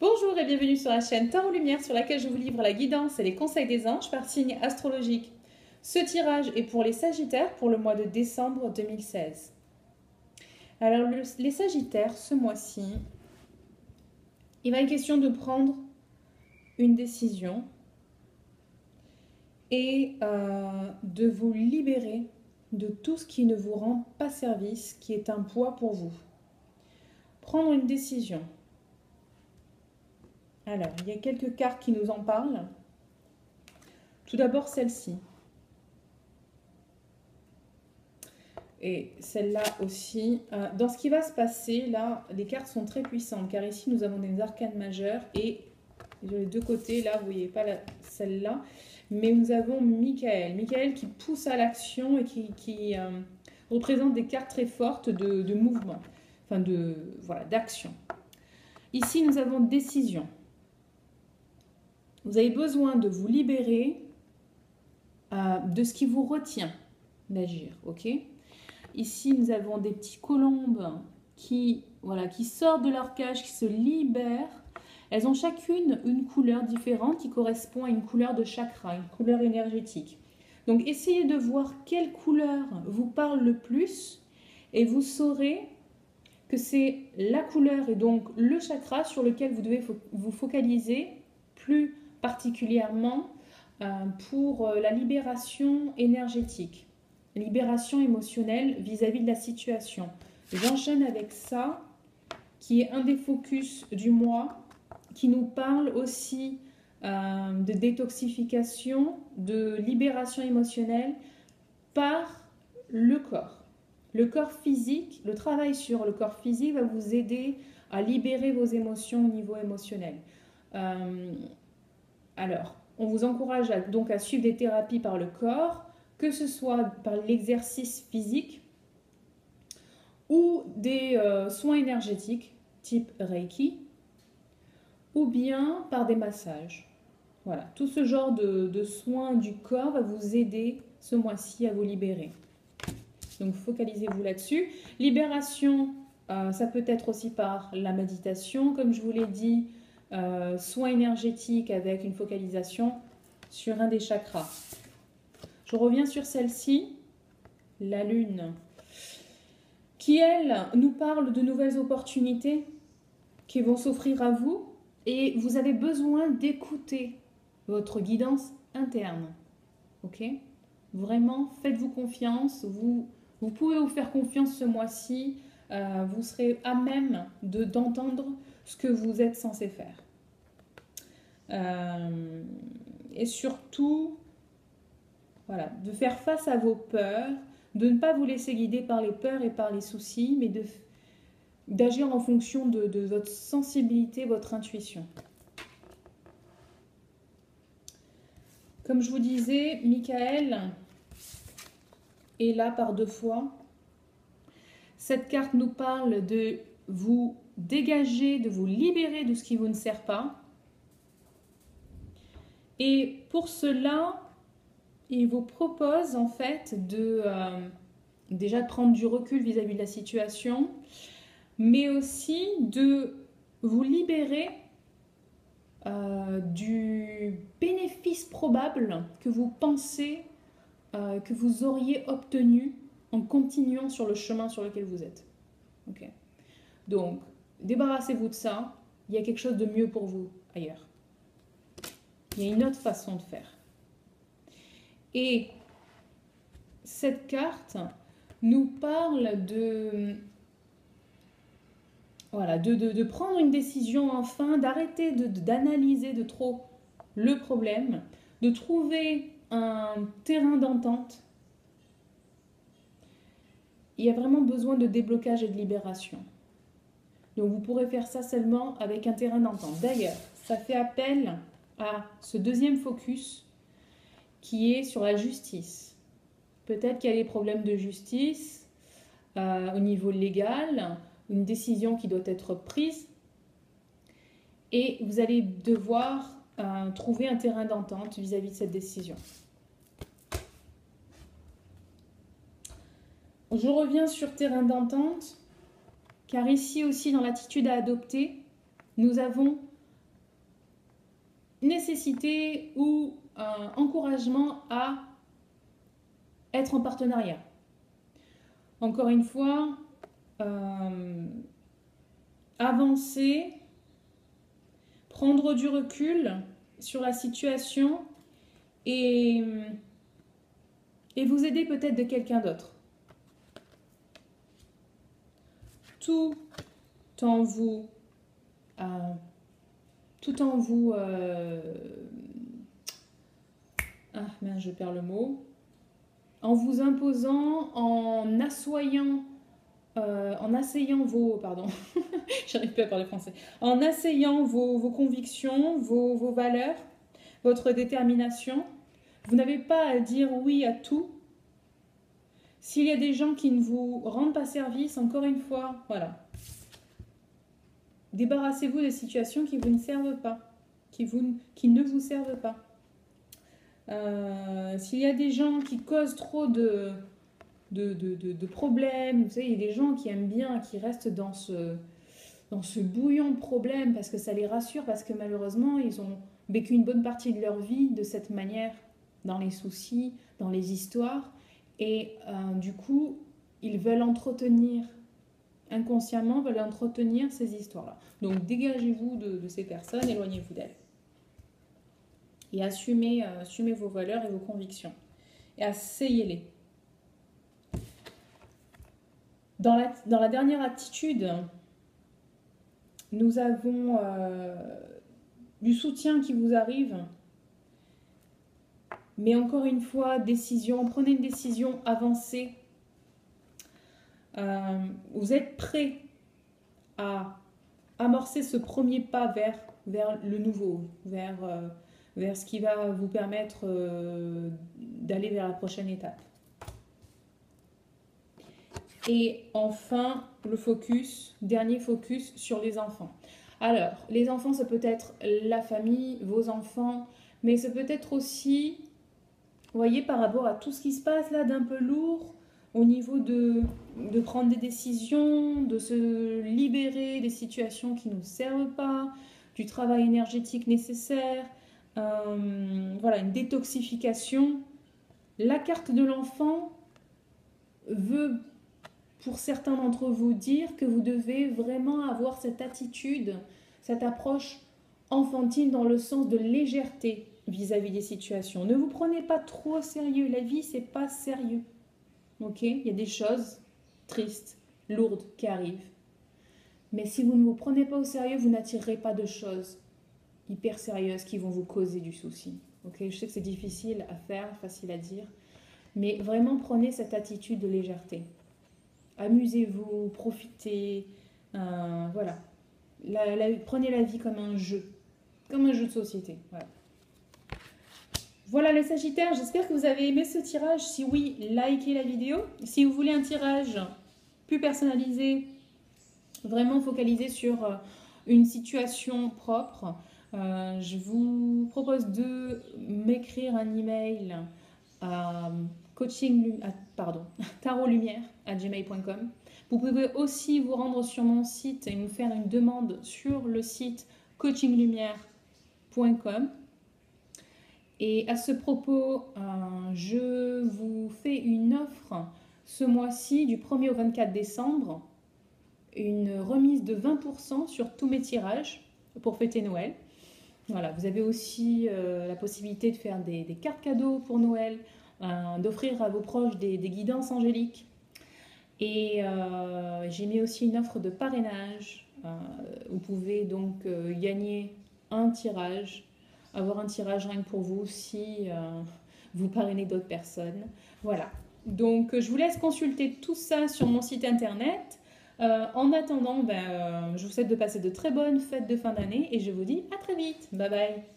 Bonjour et bienvenue sur la chaîne Tarot Lumière sur laquelle je vous livre la guidance et les conseils des anges par signe astrologique. Ce tirage est pour les Sagittaires pour le mois de décembre 2016. Alors les Sagittaires, ce mois-ci, il va être question de prendre une décision et de vous libérer de tout ce qui ne vous rend pas service, qui est un poids pour vous. Prendre une décision. Alors, il y a quelques cartes qui nous en parlent. Tout d'abord, celle-ci. Et celle-là aussi. Dans ce qui va se passer, là, les cartes sont très puissantes, car ici, nous avons des arcanes majeures. Et les deux côtés, là, vous ne voyez pas celle-là. Mais nous avons Michael. Michael qui pousse à l'action et qui représente des cartes très fortes de mouvement. Enfin, d'action. Ici, nous avons décision. Vous avez besoin de vous libérer de ce qui vous retient d'agir, ok? Ici, nous avons des petits colombes qui sortent de leur cage, qui se libèrent. Elles ont chacune une couleur différente qui correspond à une couleur de chakra, une couleur énergétique. Donc, essayez de voir quelle couleur vous parle le plus et vous saurez que c'est la couleur et donc le chakra sur lequel vous devez vous focaliser plus particulièrement pour la libération énergétique, libération émotionnelle vis-à-vis de la situation. J'enchaîne avec ça, qui est un des focus du mois, qui nous parle aussi de détoxification, de libération émotionnelle par le corps. Le corps physique, le travail sur le corps physique va vous aider à libérer vos émotions au niveau émotionnel. Alors, on vous encourage donc à suivre des thérapies par le corps, que ce soit par l'exercice physique ou des soins énergétiques type Reiki ou bien par des massages. Voilà, tout ce genre de soins du corps va vous aider ce mois-ci à vous libérer. Donc, focalisez-vous là-dessus. Libération, ça peut être aussi par la méditation, comme je vous l'ai dit, soins énergétiques avec une focalisation sur un des chakras. Je reviens sur celle-ci, la Lune, qui, elle, nous parle de nouvelles opportunités qui vont s'offrir à vous et vous avez besoin d'écouter votre guidance interne. Ok ? Vraiment, faites-vous confiance. Vous pouvez vous faire confiance ce mois-ci. Vous serez à même d'entendre ce que vous êtes censé faire. Et surtout, voilà, de faire face à vos peurs, de ne pas vous laisser guider par les peurs et par les soucis, mais d'agir en fonction de votre sensibilité, votre intuition. Comme je vous disais, Michael est là par 2 fois. Cette carte nous parle de vous dégager, de vous libérer de ce qui vous ne sert pas. Et pour cela, il vous propose en fait déjà de prendre du recul vis-à-vis de la situation, mais aussi de vous libérer du bénéfice probable que vous pensez que vous auriez obtenu en continuant sur le chemin sur lequel vous êtes. Okay. Donc, débarrassez-vous de ça. Il y a quelque chose de mieux pour vous ailleurs. Il y a une autre façon de faire. Et cette carte nous parle de prendre une décision enfin, d'arrêter d'analyser de trop le problème, de trouver un terrain d'entente. Il y a vraiment besoin de déblocage et de libération. Donc vous pourrez faire ça seulement avec un terrain d'entente. D'ailleurs, ça fait appel à ce deuxième focus qui est sur la justice. Peut-être qu'il y a des problèmes de justice au niveau légal, une décision qui doit être prise et vous allez devoir trouver un terrain d'entente vis-à-vis de cette décision. Je reviens sur terrain d'entente car ici aussi dans l'attitude à adopter, nous avons nécessité ou encouragement à être en partenariat. Encore une fois, avancer, prendre du recul sur la situation et vous aider peut-être de quelqu'un d'autre. Tout en vous ah mince, je perds le mot, en vous imposant, en asseyant vos, pardon, j'arrive plus à parler français, en asseyant vos convictions, vos valeurs, votre détermination. Vous n'avez pas à dire oui à tout. S'il y a des gens qui ne vous rendent pas service, encore une fois, voilà. Débarrassez-vous des situations qui vous ne servent pas, qui ne vous servent pas. S'il y a des gens qui causent trop de problèmes, vous savez, il y a des gens qui aiment bien, qui restent dans ce bouillon de problèmes parce que ça les rassure, parce que malheureusement, ils ont vécu une bonne partie de leur vie de cette manière, dans les soucis, dans les histoires, et du coup, ils veulent entretenir, inconsciemment, veulent entretenir ces histoires-là. Donc, dégagez-vous de ces personnes, éloignez-vous d'elles. Et assumez vos valeurs et vos convictions. Et asseyez-les. Dans la dernière attitude, nous avons du soutien qui vous arrive. Mais encore une fois, prenez une décision, avancez. Vous êtes prêt à amorcer ce premier pas vers le nouveau, vers ce qui va vous permettre d'aller vers la prochaine étape. Et enfin, dernier focus sur les enfants. Alors, les enfants, ça peut être la famille, vos enfants, mais ça peut être aussi, vous voyez, par rapport à tout ce qui se passe là d'un peu lourd, au niveau de prendre des décisions, de se libérer des situations qui ne nous servent pas, du travail énergétique nécessaire, voilà, une détoxification. La carte de l'enfant veut, pour certains d'entre vous, dire que vous devez vraiment avoir cette attitude, cette approche enfantine dans le sens de légèreté vis-à-vis des situations. Ne vous prenez pas trop au sérieux. La vie, c'est pas sérieux. Ok ? Il y a des choses tristes, lourdes qui arrivent. Mais si vous ne vous prenez pas au sérieux, vous n'attirerez pas de choses hyper sérieuses qui vont vous causer du souci. Ok ? Je sais que c'est difficile à faire, facile à dire. Mais vraiment, prenez cette attitude de légèreté. Amusez-vous, profitez, voilà. Prenez la vie comme un jeu de société. Voilà. Voilà les Sagittaires, j'espère que vous avez aimé ce tirage. Si oui, likez la vidéo. Si vous voulez un tirage plus personnalisé, vraiment focalisé sur une situation propre, je vous propose de m'écrire un email à tarotlumière@gmail.com. Vous pouvez aussi vous rendre sur mon site et me faire une demande sur le site coachinglumière.com. Et à ce propos, je vous fais une offre ce mois-ci du 1er au 24 décembre, une remise de 20% sur tous mes tirages pour fêter Noël. Voilà, vous avez aussi la possibilité de faire des cartes cadeaux pour Noël, d'offrir à vos proches des guidances angéliques. Et j'ai mis aussi une offre de parrainage. Vous pouvez donc gagner un tirage, avoir un tirage rien que pour vous si vous parrainez d'autres personnes. Voilà, donc je vous laisse consulter tout ça sur mon site internet. En attendant, je vous souhaite de passer de très bonnes fêtes de fin d'année et je vous dis à très vite. Bye bye.